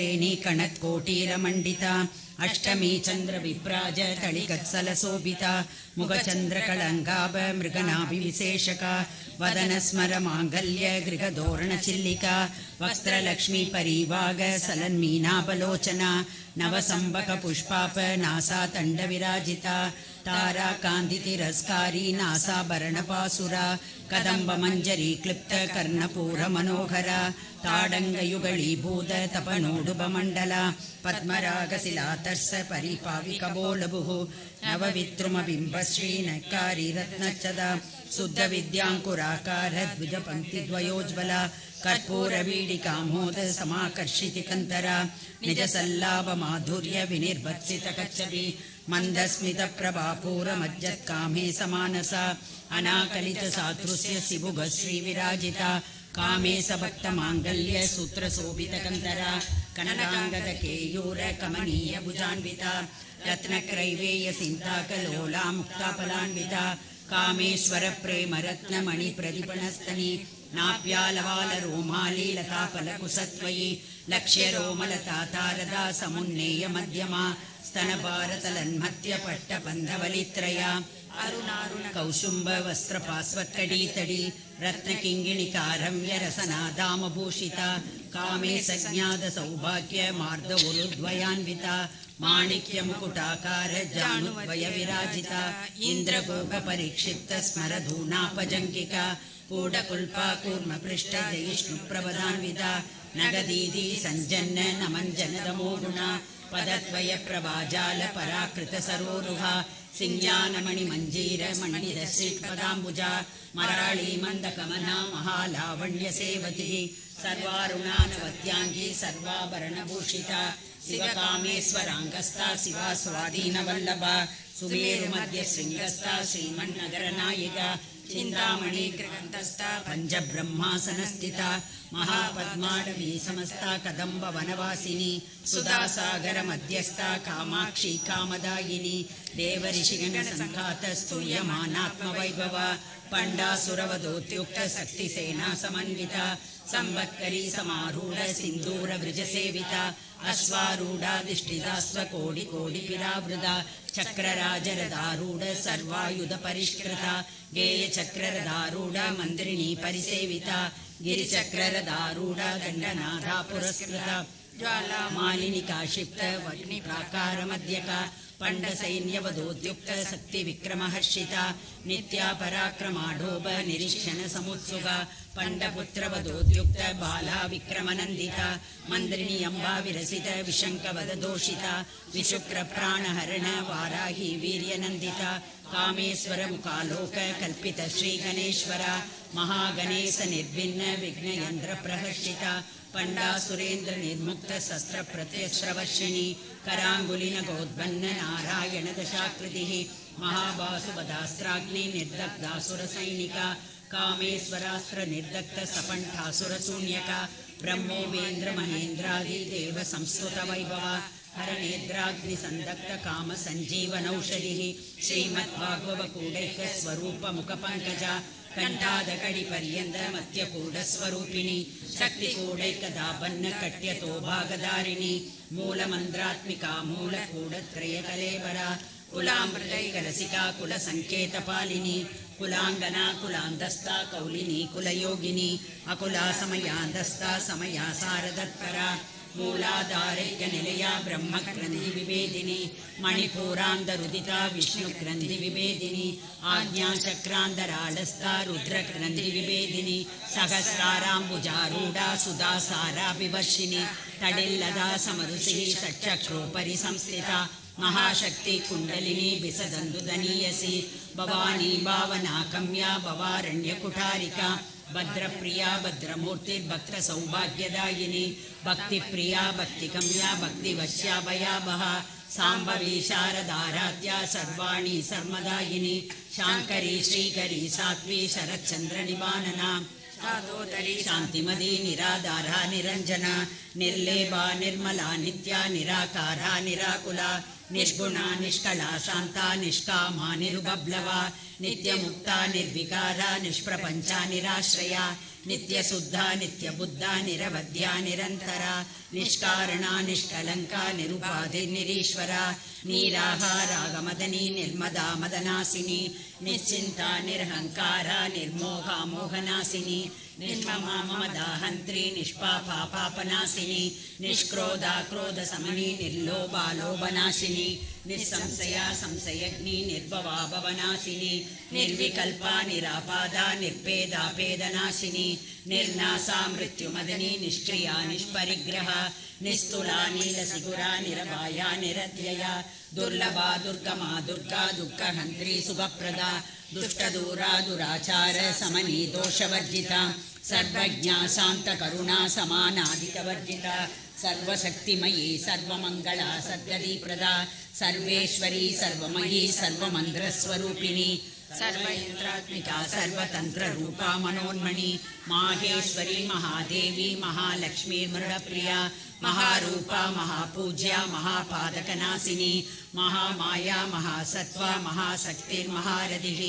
श्रेणी कणत्कोटीरमण्डिता अष्टमी चंद्र विप्राज तळिकत्सलशोभिता मुखचंद्रकलंगाभ मृगनाभिविशेषका वदन स्मर मांगल्य गृहधोरणचिल्लिका वक्त्रलक्ष्मी परिवाग सलन्मीनाबलोचना नवसंबक पुष्पाप नासा तंडविराजिता तारा कांदितिरस्कारी नासाभरणपासुरा कदंब मंजरी क्लिप्त कर्णपूर मनोहरा ताडंगयुगलीभूत तपनोडुबमण्डला पद्मरागशिलातर्स परिपाविकबोलभुः नवविद्रुमबिम्बश्री नकारी रत्नच्छदा शुद्ध विद्यांकुराकार द्विजपङ्क्तिद्वयोज्ज्वला कर्पूरवीडिकामोद समाकर्षितिकन्तरा निजसल्लाभ माधुर्य विनिर्भत्सितकच्छपि मन्दस्मितप्रभापूरमज्जत्कामे समानसा अनाकलितसादृश्य शिबुगश्रीविराजिता कामे सबक्तमाङ्गल्य सूत्रशोभितकन्तरा कनकाङ्गदकेयूर कमनीय भुजान्विता रत्नक्रैवेय सिन्ताकलोला मुक्ताफलान्विता कामेश्वर प्रेम रत्नमणि प्रतिपणस्तनी नाप्यालवाल रोमाली लताफलकुसत्वयी लक्ष्य रोमलता तारदा समुन्नेय मध्यमा स्तनभारतलन्मत्य पट्टबन्धवलित्रया अरुणारुण कौशुम्ब वस्त्रपास्वत्कडीतडी रत्नकिङ्गिणिकारम्य रसनादामभूषिता कामे सज्ञात सौभाग्य मार्द उरुद्वयान्विता माणिक्य मुकुटाकार जानुद्वय विराजिता इन्द्रगोप परिक्षिप्त स्मरधूनापजङ्किका कूडकुल्पा कूर्म पृष्ठ जयिष्णुप्रवदान्विता नगदीदी सञ्जन्न नमञ्जनदमोगुणा पदद्वय प्रभाजाल पराकृत सरोरुहा सिंज्ञानमणि मंजीर मणिरश्रीपदाम्बुजा मराळी मंदकमना महालावण्य सेवती सर्वारुणानवत्यांगी सर्वाभरणभूषिता शिवकामेश्वराङ्गस्था शिवा स्वाधीनवल्लभा सुमेरुमध्य शृङ्गस्था श्रीमन्नगरनायिका चिन्तामणि गृहन्तस्था पञ्चब्रह्मासनस्थिता महापद्माडवी समस्ता कदम्ब वनवासिनी सुधासागर मध्यस्था कामाक्षी कामदायिनी देवऋषिगण संघात स्तूयमानात्मवैभव पंडासुरवधोत्युक्त शक्तिसेना समन्विता संवत्करी समारूढ़ सिंदूर वृज सेविता अश्वारूढ़ाधिष्ठिता स्वकोटि कोटि पिरावृता चक्रराजरदारूढ़ सर्वायुध परिष्कृता गेय चक्ररदारूढ़ मंत्रिणी परिसेविता गिरिचक्ररदारूढ़ दंडनाथा पुरस्कृता ज्वाला मालिनी काशिप्त वग्नि प्राकार मध्यका पंड सैन्यवधोद्युक्त शक्ति विक्रमहर्षिता नित्या पराक्रमाढोभ निरीक्षण समुत्सुका पंडपुत्र वधोद्युक्त बाला विक्रमनंदिता मंद्रिणी अंबा विरसित विशंकवद दोषिता विशुक्र प्राणहरण वाराही वीर्यनंदिता कामेश्वर मुखालोक कल्पित श्री गणेश्वर महागणेश निर्भिन्न विघ्न यंत्र प्रहर्षिता पंडा सुरेंद्र निर्मुक्त शस्त्र प्रत्यश्रवर्षिणी करांगुलिन गोद्वन्न नारायण दशाकृतिः महाबासुबदास्त्राग्नि निर्दग्धासुर सैनिका कामेश्वरास्त्र निर्दग्ध सपंठासुर शून्यका ब्रह्मोवेन्द्र महेन्द्रादि देव संस्कृत वैभव हरनेद्राग्नि संदग्ध काम संजीवनौषधिः श्रीमद्भागवकूडैक स्वरूप मुख पंकजा कंठादकड़ी पर्यंत मत्यकूड स्वरूपिणी शक्तिकूडैकदापन्न कट्यतो भागधारिणी मूलमंद्रात्मिका मूलकूडत्रय कलेवरा कुलामृतैकरसिका कुल संकेतपालिनी कुलांगना कुलांदस्ता कौलिनी कुलयोगिनी अकुला समयान्दस्ता समया सारदत्परा मूलाधारैक निलया ब्रह्म ग्रंथि विभेदिनी मणिपूरांदरुदिता विष्णु ग्रंथि विभेदिनी आज्ञा चक्रांदरालस्था रुद्र ग्रंथि विभेदिनी सहस्रारांबुजारूढ़ा सुधासारा विवर्षिणी तडिल्लदा समरुषि षट्चक्रोपरि संस्थिता महाशक्ति कुंडलिनी बिसदंदुदनीयसी भवानी भावना कम्या भवारण्य कुठारिका भद्रप्रिया भद्रमूर्तिर्भक्त सौभाग्यदायिनी भक्तिप्रिया भक्तिगम्या भक्तिवश्या भयावहा सांभवी शारदाराध्या सर्वाणी सर्वदायिनी शांकरी श्रीकरी सात्वी शरच्चंद्र निवानना दादोदरी शांतिमदी निराधारा निरंजना निर्लेभा निर्मला नित्या निराकारा निराकुला निर्गुणा निष्कला शांता निष्कामा निरुबब्लवा नित्यमुक्ता निर्विकारा निष्प्रपंचा निराश्रया नित्यशुद्धा नित्यबुद्धा निरवध्या निरंतरा निष्कारणा निष्कलंका निरुपाधिर्निरीश्वरा नीराहारागमदनी निर्मदा मदनासिनी निश्चिंता निर्हंकारा निर्मोहा मोहनासिनी निर्ममा ममदाहंत्री निष्पापा पापनासिनी निष्क्रोधा क्रोधसमनी निर्लोभा लोभनाशिनी निस्संशया संशयग्नि निर्भवा भवनाशिनी निर्विकल्पा निरापादा निर्भेदा भेदनाशिनी निर्नासा मृत्युमदनी निष्क्रिया निष्परिग्रहा निस्तुला नीलसिगुरा निरवाया निरध्यया दुर्लभा दुर्गमा दुर्गा दुःखहन्त्री शुभप्रदा दुष्टदूरा दुराचार समनी दोषवर्जिता सर्वज्ञा शान्तकरुणा समानादितवर्जिता सर्वशक्तिमयी सर्वमङ्गला सद्गतिप्रदा सर्वेश्वरी सर्वमयी सर्वमन्त्रस्वरूपिणी सर्वयन्त्रात्मिका सर्वतन्त्ररूपा मनोन्मणि माहेश्वरी महादेवी महालक्ष्मीर्मृडप्रिया महारूपा महापूज्या महापादकनाशिनी महामाया महासत्त्वा महाशक्तिर्महारथिः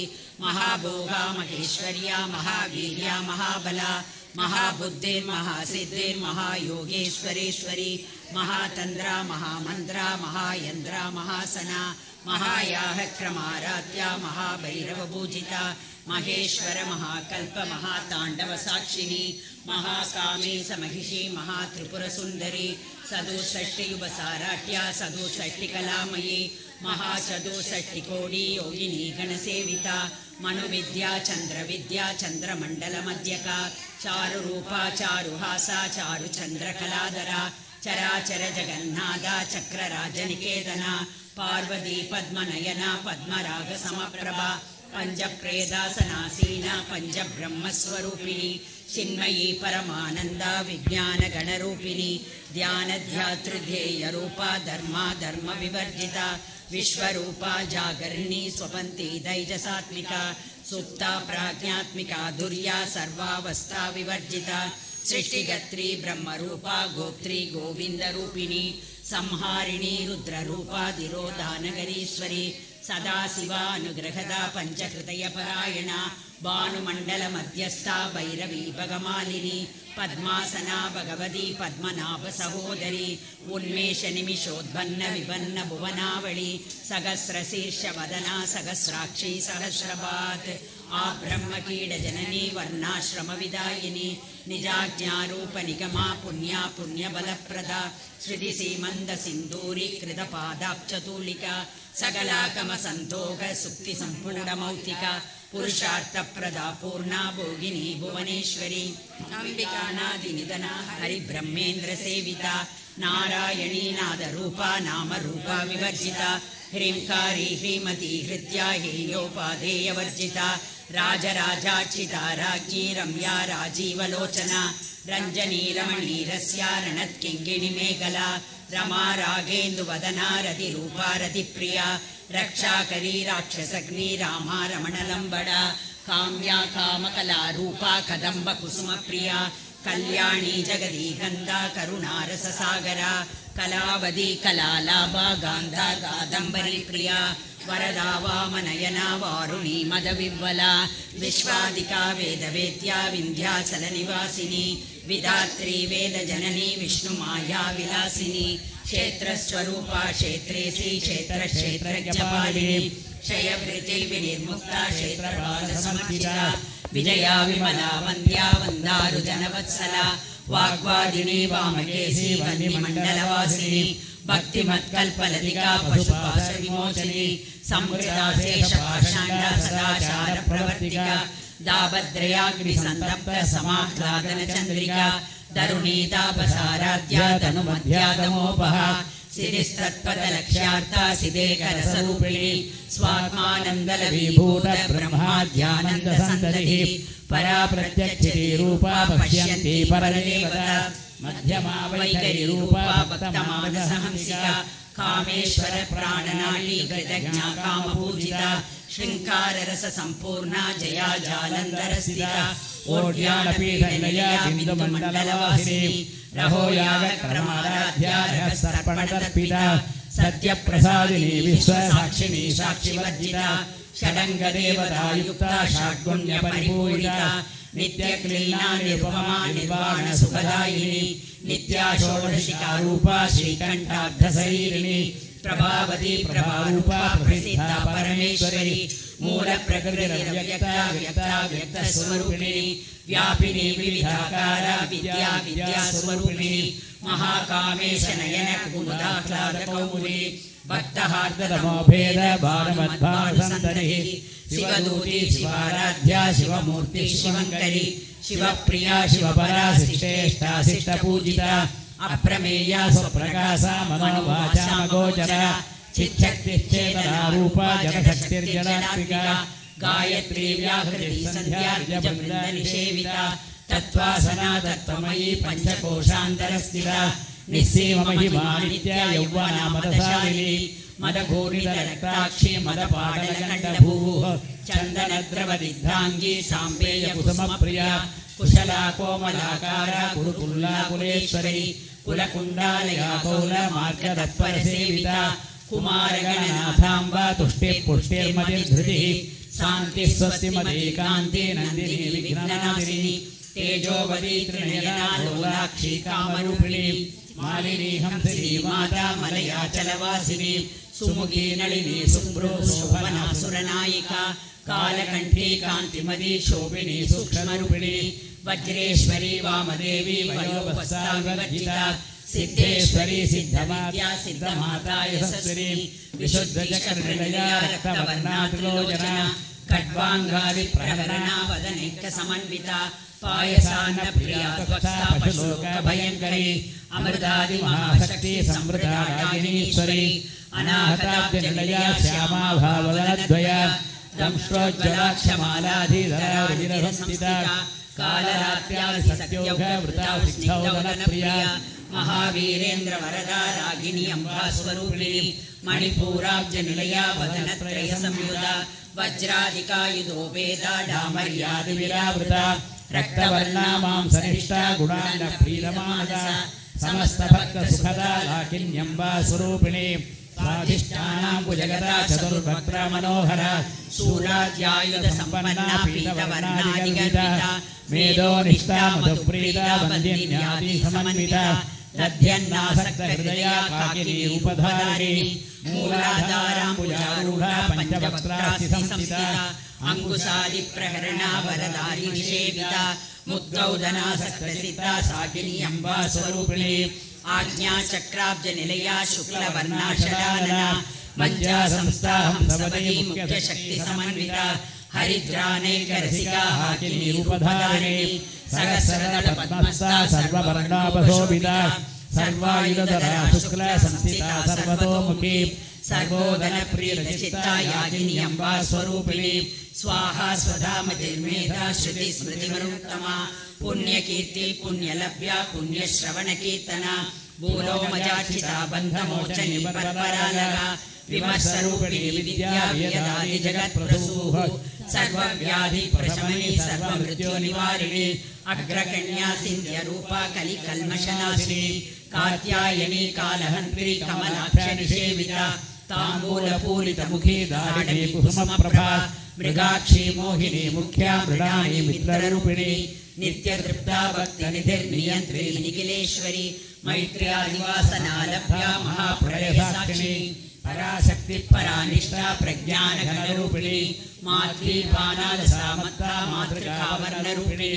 महाभोगा महेश्वर्या महावीर्या महाबला महाबुद्धिर्महासिद्धिर्महायोगेश्वरेश्वरी महातन्द्रा महामन्द्रा महायन्द्रा महासना महायाः क्रमाराध्या महाभैरवपूजिता महेश्वर महाकल्प महाताण्डवसाक्षिणी महाकामी समहिषी महात्रिपुरसुन्दरी सदुषष्टियुगसाराढ्या सदुषष्टिकलामयी महाचतुष्षष्टिकोटी योगिनी गणसेविता मनुविद्या चन्द्रविद्या चन्द्रमण्डलमध्यका चारुरूपा चारुहासा चारुचन्द्रकलाधरा चराचर जगन्नाथा चक्रराजनिकेतना पार्वती पद्मनयना पद्मरागसमप्रभा पंचप्रेदासनासीना पंचब्रह्मस्वरूपिणी चिन्मयी परमानंदा विज्ञानगणरूपिणी ध्यानध्यातृध्येयरूपा धर्मा धर्मविवर्जिता विश्वरूपा जागरिणी स्वपन्ती दैजसात्मिका सुप्ता प्राज्ञात्मिका दुर्या सर्वावस्था विवर्जिता सृष्टिगत्री ब्रह्मरूपा गोत्री गोविंदरूपिणी संहारिणी रुद्ररूपा दिरोधानगरीश्वरी सदाशिवानुग्रहदा पंचकृतयपरायणा भानुमण्डलमध्यस्था भैरवी भगमालिनी पद्मासना भगवती पद्मनाभ सहोदरी उन्मेषनिमिषोद्भन्न विपन्न भुवनावळी सहस्रशीर्षवदना सहस्राक्षी सहस्रपात् आब्रह्मकीडजननी वर्णाश्रमविदायिनी निजाज्ञारूपनिगमा पुण्या पुण्यबलप्रदा श्रुतिसीमन्दसिन्दूरी कृतपादाब्जतूलिका सकलाकमसन्तोष सुक्तिसम्पूर्णमौक्तिका पुरुषार्थप्रदा पूर्णा भोगिनी भुवनेश्वरी अम्बिकानादिनिधना हरिब्रह्मेन्द्रसेविता नारायणी नादरूपा नामरूपा विवर्जिता ह्रींकारी ह्रीमती हृद्या हेयोपादेयवर्जिता राजराजार्चिता राज्ञी रम्या राजीवलोचना रञ्जनी रमणीरस्या रणत्किङ्गिणिमेखला रमा रागेन्दुवदना रतिरूपा रतिप्रिया रक्षाकरी राक्षसग्नि रामा रमणलम्बडा काम्या कामकलारूपा कदम्बकुसुमप्रिया कल्याणी जगदीगन्धा करुणारससागरा कलावती कलालाभा गान्धा कादम्बरी प्रिया वरदा वामनयना वारुणी मदविह्वला विश्वादिका वेदवेद्या विन्ध्याचलनिवासिनी विधात्री वेदजननी विष्णुमाया विलासिनी क्षेत्रस्वरूपा क्षेत्रेसी क्षेत्रक्षेत्रज्ञपालिनी क्षयवृत्ति विनिर्मुक्ता क्षेत्रपालसमर्पिता विजया विमला वन्द्या वन्दारुजनवत्सला वाग्वादिनी वामकेशी वन्निमण्डलवासिनी भक्तिमत्कल्पलतिका पशुपाशविमोचनी संवृता शेषपाषाण्डा सदाचार प्रवर्तिका दाभद्रयाग्निसन्तप्त समाह्लादनचन्द्रिका तरुणी तापसाराध्या तनुमध्यातमोपहा सिरिस्तत्पदलक्ष्यार्था सिदेकरसरूपिणी स्वात्मानन्दलविभूत ब्रह्माद्यानन्दसन्ततिः परा प्रत्यक्षिरूपा पश्यन्ति परदेवता मध्यमा वैखरीरूपा भक्तमानसहंसिका कामेश्वर प्राणनाडी कृतज्ञा कामपूजिता श्रृंगार रस संपूर्णा जया जालंधरस्थिता ओड्यानपीठनिलया बिन्दुमण्डलवासिनी रहोयाग क्रमाराध्या रहस्तर्पणतर्पिता सत्यप्रसादिनी विश्वसाक्षिणी साक्षिवर्जिता षडङ्गदेवतायुक्ता षड्गुण्यपरिपूरिता नित्यक्लीना निरुपमा निर्वाण सुखदायिनी नित्या षोडशिका रूपा श्रीकंठार्धशरीरिणी प्रभावती प्रभारूपा प्रसिद्धा परमेश्वरी मूल प्रकृतिरव्यक्ता व्यक्ता व्यक्तस्वरूपिणी व्यापिनी विविधाकारा विद्या विद्यास्वरूपिणी महाकामेश नयन कुमुदाह्लादकौमुदी भक्तहार्दतमोभेद बालमद्भासन्तनिः शिवदूती शिवाराध्या शिवमूर्ति शिवङ्करी शिवप्रिया शिवपरा शिष्टेष्टा शिष्टपूजिता अप्रमेया स्वप्रकाशा मनोवाचामगोचरा चिच्छक्तिश्चेतना रूपा जगशक्तिर्जनात्मिका गायत्री व्याहृति सन्ध्या निसेविता तत्त्वासना तत्त्वमयी पंचकोशान्तरस्थिता निस्सीममहिमा नित्या यौवना मदशालिनी मदघोरितरक्ताक्षी मदपाटलगण्डभूः चन्दनद्रवदिग्धाङ्गी साम्पेयकुसुमप्रिया कुशला कोमलाकारा कुरुकुल्ला कुलेश्वरी कुलकुण्डालया कौलमार्गतत्परसेविता कुमारगणनाथाम्बा तुष्टिपुष्टिर्मतिर्धृतिः शान्तिः स्वस्तिमती कान्ति नन्दिनी विघ्ननाशिनी तेजोवती त्रिनयना लोलाक्षी कामरूपिणी मालिनी हंसिनी माता मलयाचलवासिनी सुमुखी नलिनी शुभ्रो शोभना सुरनायिका कालकंठी कांतिमती शोभिनी सूक्ष्मरूपिणी वज्रेश्वरी वामदेवी वयोवस्ताविवर्जिता सिद्धेश्वरी सिद्धविद्या सिद्धमाता यशस्विनी विशुद्धचक्रनिलया रक्तवर्णा त्रिलोचना खड्वांगादि प्रहरणा वदनैक समन्विता पायसान्न प्रिया त्वक्ता पशुलोक भयंकरी अमृतादि महाशक्ति समृद्धा रागिनीश्वरी अनाहताब्जनिलया श्यामा भावदनद्वया दंष्ट्रोज्ज्वलाक्षमालाधिधरा रुचिरसंस्थिता कालरात्र्यादि सत्योघ वृता सिद्धौदनप्रिया महावीरेन्द्र वरदा रागिनी अम्बा स्वरूपिणी मणिपूराब्जनिलया वदनत्रय संयुता वज्राधिकायुधोपेदा डामर्यादिविरावृता रक्तवर्णा मांसनिष्ठा गुणान्नप्रीतमानसा समस्तभक्तसुखदा लाकिन्यम्बा स्वरूपिणी स्वाधिष्ठानाम्बुजगदा चतुर्भक्त्रा मनोहरा शूलाद्यायुधसम्पन्ना पीतवर्णादिगर्विता मेधोनिष्ठा मधुप्रीता वन्द्यन्यादिसमन्विता दध्यन्नासक्तहृदया काकिनी रूपधारिणी मूलाधाराम्बुजारूढा पञ्चवक्त्रास्थिता अंकुशादिप्रहरणा वरदारी निषेविता मुद्गौदनासक्तसिता साकिनी अम्बा स्वरूपिणी आज्ञा चक्राब्जनिलया शुक्लवर्णा षडानना मज्जा संस्था हंसवती मुख्य शक्ति समन्विता हरिद्रानैकरसिका हाकिनी रूपधारिणी सहस्रदल पद्मस्था सर्ववर्णापशोभिता सर्वायुधधरा शुक्ला संस्थिता सर्वतोमुखी सर्वोदन प्रियचित्ता यागिनी अम्बा स्वरूपिणी स्वाहा स्वधा मतिर्मेधा श्रुति स्मृतिमरुत्तमा पुण्यकीर्ति पुण्यलभ्या पुण्यश्रवण कीर्तना भूलोमजाचिता बन्धमोचनी परपरालगा विमर्शरूपिणी विद्या वेदादि जगत्प्रसूः सर्वव्याधि प्रशमनी सर्वमृत्यो निवारिणी अग्रकन्या सिन्ध्य रूपा कलिकल्मषनाशिनी कात्यायनी कालहन्त्री कमलाक्ष निषेविता ताम्बूलपूरितमुखी दारिणी कुसुमप्रभा मृगाक्षी मोहिनी मुख्या मृडानी मित्ररूपिणी नित्यतृप्ता भक्तनिधिर्नियन्त्री निखिलेश्वरी मैत्र्यादिवासना लभ्या महाप्रलयसाक्षिणी पराशक्ति परानिष्ठा प्रज्ञानघनरूपिणी मातृपानादसामत्ता मातृकावर्णरूपिणी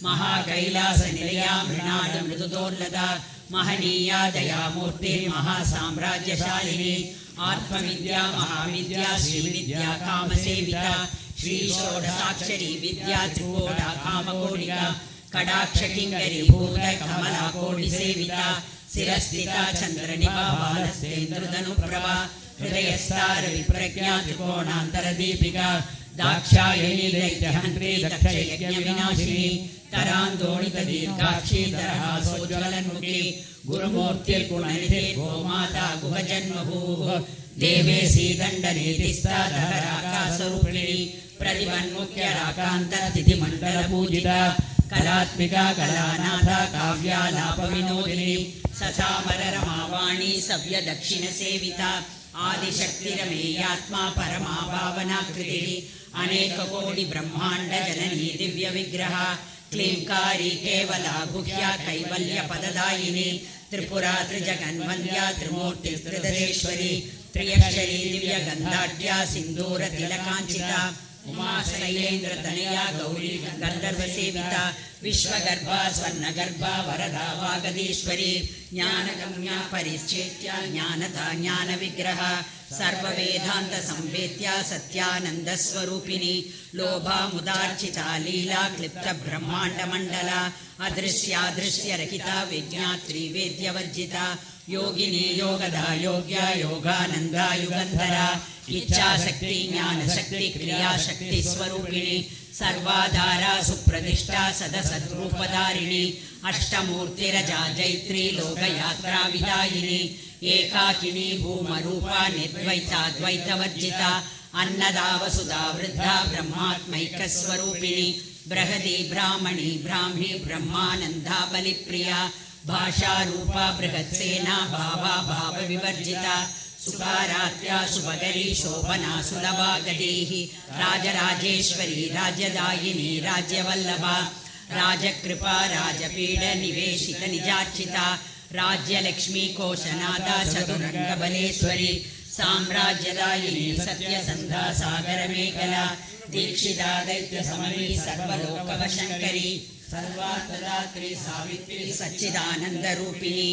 महाकैलासनिलया मृणाल मृदुदोर्लदा महनीया दयामूर्ति महासाम्राज्यशालिनी आत्मविद्या महाविद्या श्रीविद्या कामसेविता श्री षोडशाक्षरी विद्या त्रिकोटा कामकोटिका कटाक्ष किंकरी भूत कमला कोटि सेविता शिरस्थिता चंद्रनिभा बालस्तेन्द्रधनुप्रभा हृदयस्तार विप्रज्ञा त्रिकोणांतर दीपिका दाक्षायणी दैत्यहंत्री दक्षयज्ञ विनाशिनी तरांदोणित दीर्घाक्षी दरहासोज्वलन्मुखी गुरुमूर्तिर्गुणनिधि गोमाता गुहजन्मभूः देवेशी दण्डनीतिस्था दहराकाशरूपिणी प्रतिमन्मुख्यराकान्ततिथिमण्डलपूजिता कलात्मिका कलानाथा काव्यालापविनोदिनी सचामर रमावाणी सव्य दक्षिण सेविता आदिशक्तिरमेयात्मा परमा भावनाकृतिः अनेककोटि ब्रह्माण्ड जननी दिव्य विग्रह क्लींकारी केवला गुह्या कैवल्यपददायिनी त्रिपुरा त्रिजगन्वन्द्या त्रिमूर्तिस्त्रिदशेश्वरी त्रियक्षरी दिव्यगन्धाढ्या सिन्दूरतिलकाञ्चिता उमा शैलेन्द्रतनया गौरी गन्धर्वसेविता विश्वगर्भा स्वर्णगर्भा वरदा वागदीश्वरी ज्ञानगम्या परिच्छेत्या ज्ञानदा ज्ञानविग्रह सर्ववेदान्तसंवेद्या सत्यानन्दस्वरूपिणी लोभामुदार्चिता लीला क्लिप्तब्रह्माण्डमण्डला अदृश्यादृश्यरहिता विज्ञात्री वेद्यवर्जिता योगिनी योगदा योग्या योगानन्दा युगन्धरा इच्छाशक्ति ज्ञानशक्ति क्रियाशक्ति स्वरूपिणी सर्वाधारा सुप्रतिष्ठा सदसद्रूपधारिणी अष्टमूर्तिरजा जैत्री लोकयात्रा विदायिनी एकाकिनी भूमरूपा निर्द्वैताद्वैतवर्जिता अन्नदा वसुधा वृद्धा ब्रह्मात्मैकस्वरूपिणी बृहदी ब्राह्मणी ब्राह्मी ब्रह्मानन्दा बलिप्रिया भाषारूपा बृहत्सेना भावा भावविवर्जिता सुखारात्या शुभकरी शोभना सुलभा गतिः राजराजेश्वरी राज्यदायिनी राज्यवल्लभा राजकृपा राजपीड निवेशित निजार्चिता राज्यलक्ष्मी कोशनादा चतुरङ्गबलेश्वरी साम्राज्यदायिनी सत्यसन्धा सागरमेखला दीक्षिता दैत्यसमनी सर्वलोकवशङ्करी सर्वार्थदात्री सावित्री सच्चिदानन्दरूपिणी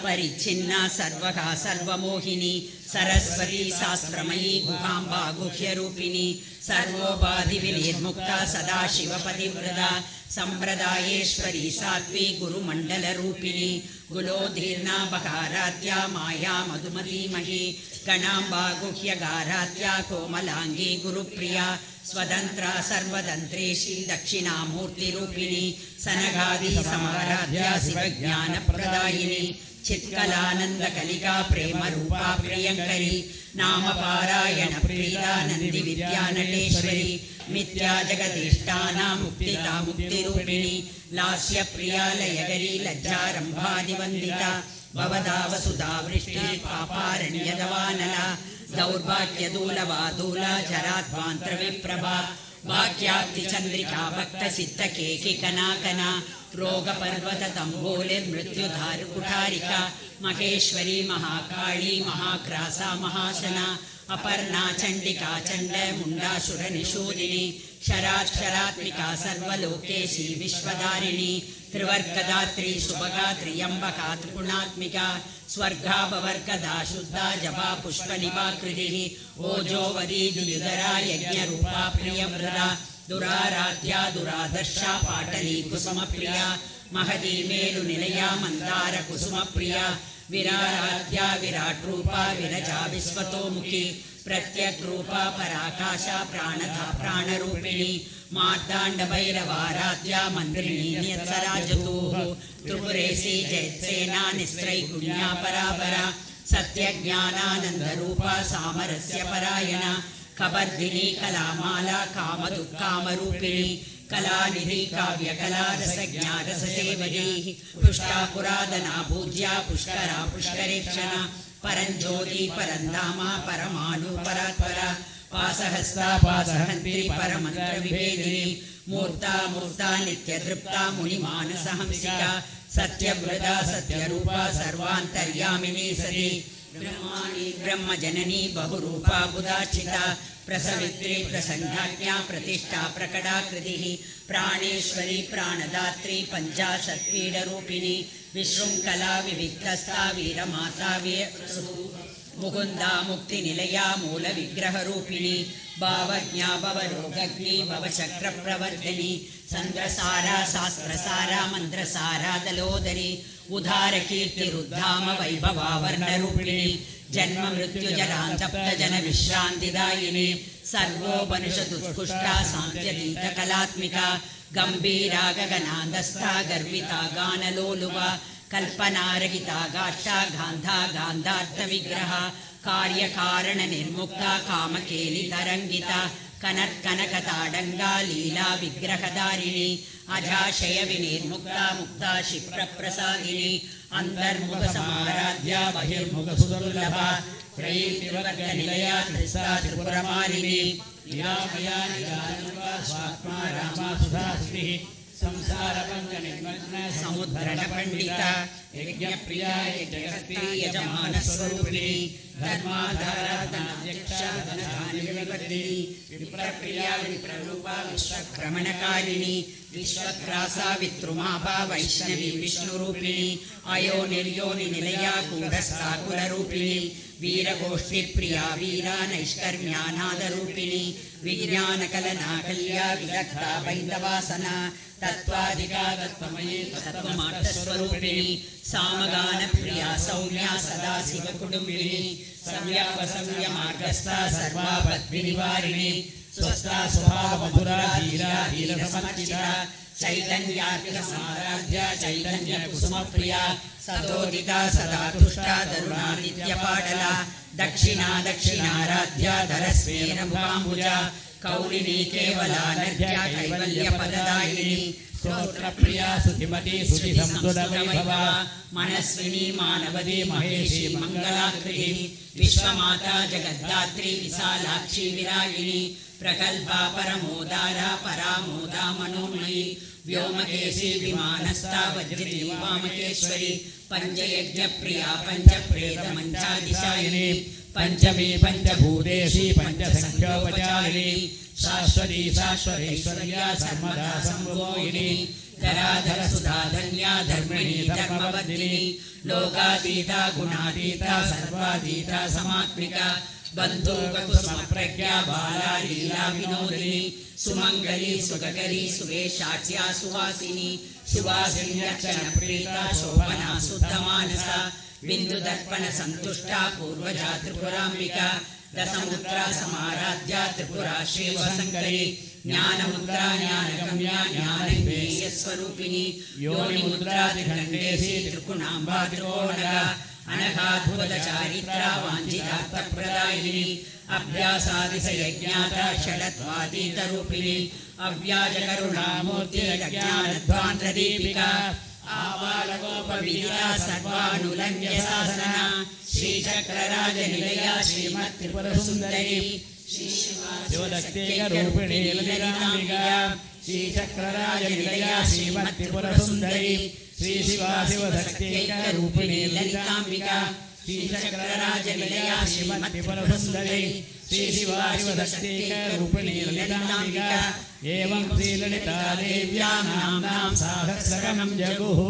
परिच्छिन्ना सर्वगा सर्वमोहिनी सरस्वती शास्त्रमयी गुहाम्बा गुह्यरूपिणी सर्वोपाधिविनिर्मुक्ता सदाशिवपतिव्रता सम्प्रदायेश्वरी सात्वी गुरुमण्डलरूपिणी गुलोधीर्णा बकारात्या माया मधुमतीमही गणाम्बा गुह्यगारात्या कोमलांगी गुरुप्रिया स्वतंत्रा सर्वतंत्रेशी दक्षिणामूर्तिरूपिणी सनगादि समाराध्या शिवज्ञानप्रदायिनी चित्कलानन्दकलिका प्रेमरूपा प्रियङ्करी नामपारायण प्रीता नन्दी विद्यानटेश्वरी मिथ्या जगदिष्टानां मुक्तिदा मुक्तिरूपिणी लास्यप्रिया लयकरी लज्जारम्भादिवन्दिता भवदा वसुधा वृष्टि पापारण्यदवानला दौर्भाग्यदूलवादूला जराध्वान्तरविप्रभा वाक्याब्धिचन्द्रिका भक्तचित्तकेकिकनाकना रोगपर्वततम्बोलिर्मृत्युधारुकुठारिका महेश्वरी महाकाली महाक्रासा महाशना अपर्णा चण्डिका चण्डमुण्डासुरनिषूदिनी क्षराक्षरात्मिका सर्वलोकेशी विश्वधारिणी त्रिवर्गदात्री शुभगा त्र्यम्बका त्रिगुणात्मिका स्वर्गापवर्गदा शुद्धा जपा पुष्पनिभाकृतिः ओजोवरी द्युदरा यज्ञरूपा प्रियव्रता दुराराध्या दुरादर्शा पाटली कुसुमप्रिया महती मेरुनिलया मन्दार कुसुमप्रिया विराराध्या विराट्रूपा विरजा विश्वतोमुखी प्रत्यग्रूपा पराकाशा प्राणधा प्राणरूपिणी मार्ताण्डभैरवाराध्या मन्त्रिणी नियत्सराजतुः त्रिपुरेशी जयत्सेना निस्त्रैगुण्या परापरा सत्यज्ञानानन्दरूपा सामरस्य परायणा कबर्दिनी कलामाला कामदुःकामरूपिणी कलानिधि काव्यकला रसज्ञा रससेवनी पुष्टा पुरादना पूज्या पुष्करा पुष्करेक्षणा परञ्ज्योति परन्धामा परमाणु परात्परा पासहस्ता पासहन्त्री परमन्त्रविभेदिनी मूर्ता मूर्ता नित्यतृप्ता मुनिमानसहंसिका सत्यव्रता सत्यरूपा सर्वान्तर्यामिनी सती ब्रह्माणि ब्रह्मजननी बहुरूपा बुधार्चिता प्रसवित्री प्रसन्नाज्ञा प्रतिष्ठा प्रकटाकृतिः प्राणेश्वरी प्राणदात्री पञ्चाशत्पीडरूपिणी विशृङ्खला विविक्तस्था वीरमाता मुकुन्दा मुक्तिनिलया मूलविग्रहरूपिणी भावज्ञा भवरोगग्नि भवचक्रप्रवर्धिनी सन्द्रसारा शास्त्रसारा मन्त्रसारा दलोदरी उदारकीर्तिरुद्धाम वैभवावर्णरूपिणी जन्म मृत्युजरान्तप्तजन विश्रान्तिदायिनी सर्वोपनिषदुत्कृष्टा साङ्ख्यतीतकलात्मिका गम्भीरा गगनान्दस्था गर्विता गानलोलुवा कल्पनारहिता गाष्टा गान्धा गान्धार्थविग्रह कार्यकारणनिर्मुक्ता कामकेलितरङ्गिता कनत्कनकताडङ्गा लीला विग्रहधारिणी अजाशय विनिर्मुक्ता मुक्ता क्षिप्रप्रसादिनी अंतर्मुख समाराध्या बहिर्मुख सुदुर्लभा प्रैतिवर्गनिलया त्रिस्ता त्रिपुरमालिनी निरामया निरानन्दा स्वात्मा रामा सुधा स्तुतिः संसार पंचनिर्मग्न समुद्धरण पंडिता यज्ञप्रिया जगत्प्रिय यजमान स्वरूपिणी धर्माधारा धनाध्यक्षा धनधान्य विवर्धिनी विप्रप्रिया विप्ररूपा विश्वक्रमणकारिणी विश्वग्रासा विद्रुमाभा वैष्णवी विष्णुरूपिणी अयो निर्योनि निलया गूढस्था कुलरूपिणी वीरगोष्ठी प्रिया वीरा नैष्कर्म्यानादरूपिणी वीर्यानकलना कल्या विदग्धा वैन्दवासना तत्त्वाधिका तत्त्वमयी तत्त्वमात्रस्वरूपिणी सामगान प्रिया सौम्या सदा शिवकुटुम्बिनी संव्यापसंयमार्गस्था सर्वापद्विनिवारिणी स्वस्था स्वभाव मधुरा धीरा धीरसमर्चिता चैतन्यार्कसमाराध्या चैतन्य कुसुमप्रिया सदोदिता सदा तुष्टा दरुणादित्यपाटला दक्षिणा दक्षिणाराध्या धरस्वेन मुखाम्बुजा कौलिनी केवला नद्या कैवल्यपददायिनी स्तोत्रप्रिया सुधिमती सुधिसंतुलवैभवा मनस्विनी मानवदी महेशी मंगलाकृतिः विश्वमाता जगद्धात्री विशालाक्षी विरागिणी प्रकल्पा परमोदारा परामोदा मनोमयी व्योमकेशी विमानस्था वज्रिणी वामकेश्वरी पंचयज्ञप्रिया पंचप्रेतमंचादिशायिनी पंचमी पंचभूतेशी पंचसंख्योपचारिणी शाश्वती शाश्वतेश्वर्या सर्वदा संभोगिनी धराधर सुधाधन्या धर्मिणी धर्मवर्धिनी लोकातीता गुणातीता सर्वातीता समात्मिका बंधुकुसुमप्रज्ञा बाला लीला विनोदिनी सुमंगली सुखकरी सुवेशाच्या सुवासिनी सुवासिन्यक्षण प्रीता शोभना शुद्धमानसा बिंदु दर्पण संतुष्टा पूर्वजा त्रिपुरांबिका दशमुद्रा समाराध्या त्रिपुरा शिवशंकरी ज्ञानमुद्रा ज्ञानगम्या ज्ञानज्ञेय स्वरूपिणी योनिमुद्रा त्रिखंडेशी त्रिगुणांबा त्रिकोणगा अनघाद्भुत चारित्रा वाञ्छितार्थप्रदायिनी अभ्यासादिशयज्ञाता षडत्वातीत रूपिणी अव्याजकरुणामूर्ति ज्ञानध्वान्तदीपिका आबालगोपवीरा सर्वानुलङ्घ्य साधना श्रीचक्रराजनिलया श्रीमत्त्रिपुरसुन्दरी शिवदत्तेकरूपिणी ललिताम्बिका श्रीचक्रराजनिलया श्रीमत्त्रिपुरसुन्दरी श्री शिवा शिवदत्तेकरूपिणी ललिताम्बिका श्रीचक्रराजनिलया श्रीमत्त्रिपुरसुन्दरी श्री शिवा शिवदत्तेकरूपिणी ललिताम्बिका एवं श्रीललिता देव्या नाम्नां सहस्रगणं जगुः।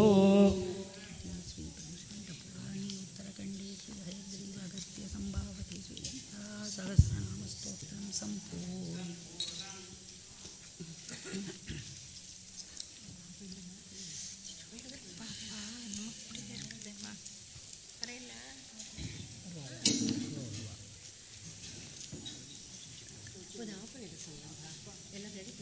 ಎಲ್ಲ ರೆಡಿ